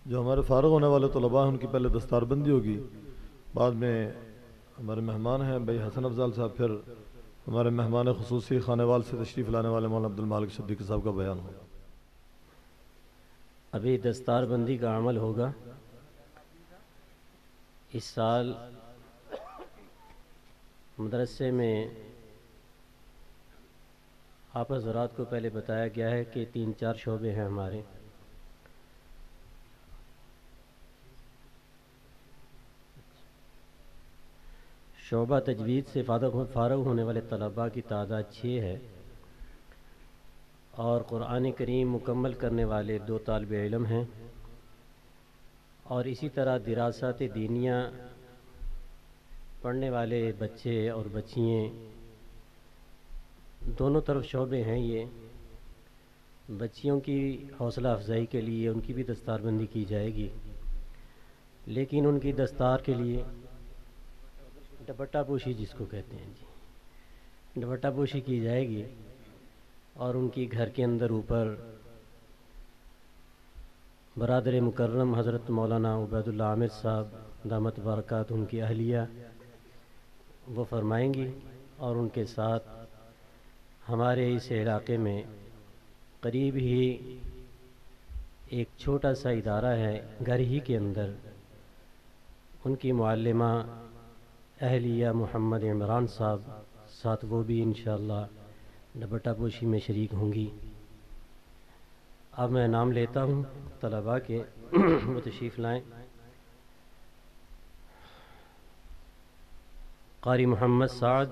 جو ہمارے فارغ ہونے والے طلباء ہیں ان کی پہلے دستار بندی ہوگی، بعد میں ہمارے مہمان ہیں بھائی حسن افضل صاحب، پھر ہمارے مہمان خصوصی خانے وال سے تشریف لانے والے مولانا عبد المالک صدیقی صاحب کا بیان ہوگا۔ ابھی دستار بندی کا عمل ہوگا۔ اس سال مدرسے میں آپ حضرات کو پہلے بتایا گیا ہے کہ 3-4 شعبے ہیں ہمارے۔ شعبہ تجوید سے فارغ ہونے والے طلباء کی تعداد 6 ہے، اور قرآن کریم مکمل کرنے والے 2 طالب علم ہیں، اور اسی طرح دراست دینیہ پڑھنے والے بچے اور بچیاں دونوں طرف شعبے ہیں۔ یہ بچیوں کی حوصلہ افزائی کے لیے ان کی بھی دستار بندی کی جائے گی، لیکن ان کی دستار کے لیے دوپٹہ پوشی جس کو کہتے ہیں جی، دوپٹہ پوشی کی جائے گی، اور ان کی گھر کے اندر اوپر برادر مکرم حضرت مولانا عبید اللہ عامر صاحب دامت برکات ان کی اہلیہ وہ فرمائیں گی، اور ان کے ساتھ ہمارے اس علاقے میں قریب ہی ایک چھوٹا سا ادارہ ہے گھر ہی کے اندر، ان کی معلمہ اہلیہ محمد عمران صاحب ساتھ وہ بھی انشاءاللہ دوپٹہ پوشی میں شریک ہوں گی۔ اب میں نام لیتا ہوں طلباء کے، وہ تشریف لائیں۔ قاری محمد سعد،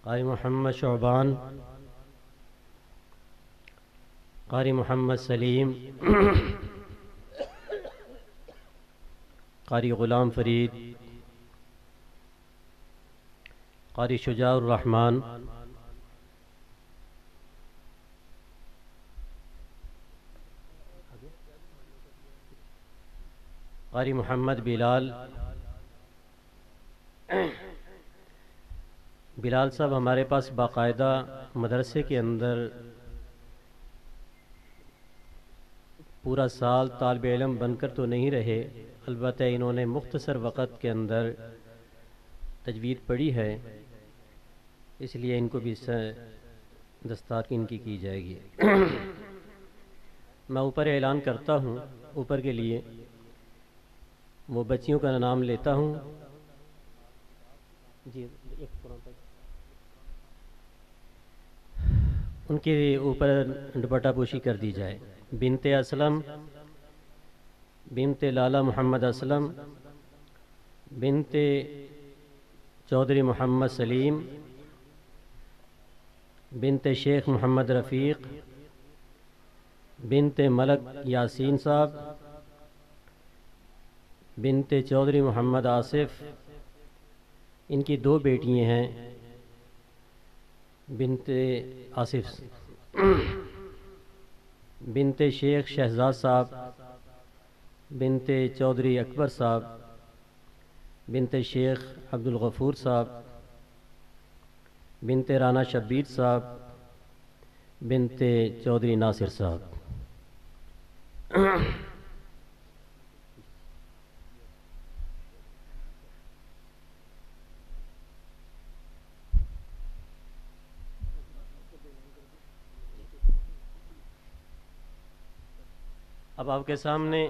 قاری محمد شعبان، قاری محمد سلیم، قاری غلام فرید، قاری شجاع الرحمن، قاری محمد بلال۔ بلال صاحب ہمارے پاس باقاعدہ مدرسے کے اندر پورا سال طالب علم بن کر تو نہیں رہے، البتہ انہوں نے مختصر وقت کے اندر تجوید پڑھی ہے، اس لیے ان کو بھی دستار ان کی جائے گی۔ میں اوپر اعلان کرتا ہوں، اوپر کے لیے وہ بچیوں کا نام لیتا ہوں جی، ان کے اوپر دوپٹہ پوشی کر دی جائے۔ بنت اسلم، بنت لالا محمد اسلم، بنت چودھری محمد سلیم، بنت شیخ محمد رفیق، بنت ملک یاسین صاحب، بنت چودھری محمد آصف، ان کی 2 بیٹیاں ہیں، بنت آصف، بنت شیخ شہزاد صاحب، بنت چودھری اکبر صاحب، بنت شیخ عبد الغفور صاحب، بنت رانا شبیر صاحب، بنت چودھری ناصر صاحب۔ اب آپ کے سامنے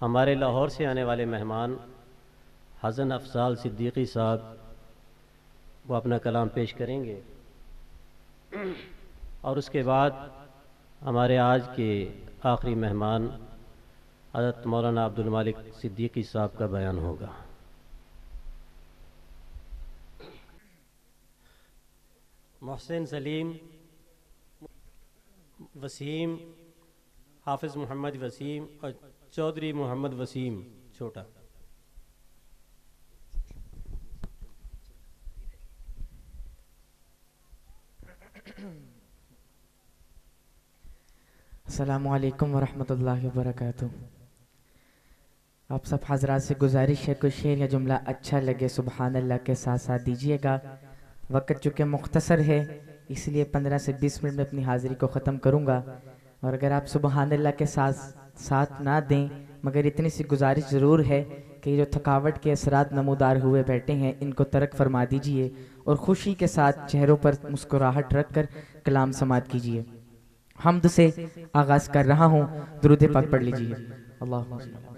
ہمارے لاہور سے آنے والے مہمان حسن افضل صدیقی صاحب وہ اپنا کلام پیش کریں گے، اور اس کے بعد ہمارے آج کے آخری مہمان حضرت مولانا عبد المالک صدیقی صاحب کا بیان ہوگا۔ محسن سلیم، وسیم، حافظ محمد وسیم اور چودھری محمد وسیم چھوٹا۔ السلام علیکم ورحمۃ اللہ وبرکاتہ۔ آپ سب حضرات سے گزارش ہے کوئی شعر یا جملہ اچھا لگے سبحان اللہ کے ساتھ ساتھ دیجیے گا. وقت چونکہ مختصر ہے اس لیے 15 سے 20 منٹ میں اپنی حاضری کو ختم کروں گا. اور اگر آپ سبحان اللہ کے ساتھ نہ دیں مگر اتنی سی گزارش ضرور ہے کہ یہ جو تھکاوٹ کے اثرات نمودار ہوئے بیٹھے ہیں ان کو ترک فرما دیجئے اور خوشی کے ساتھ چہروں پر مسکراہٹ رکھ کر کلام سماعت کیجئے. حمد سے آغاز کر رہا ہوں، درود پاک پڑھ لیجئے. اللہ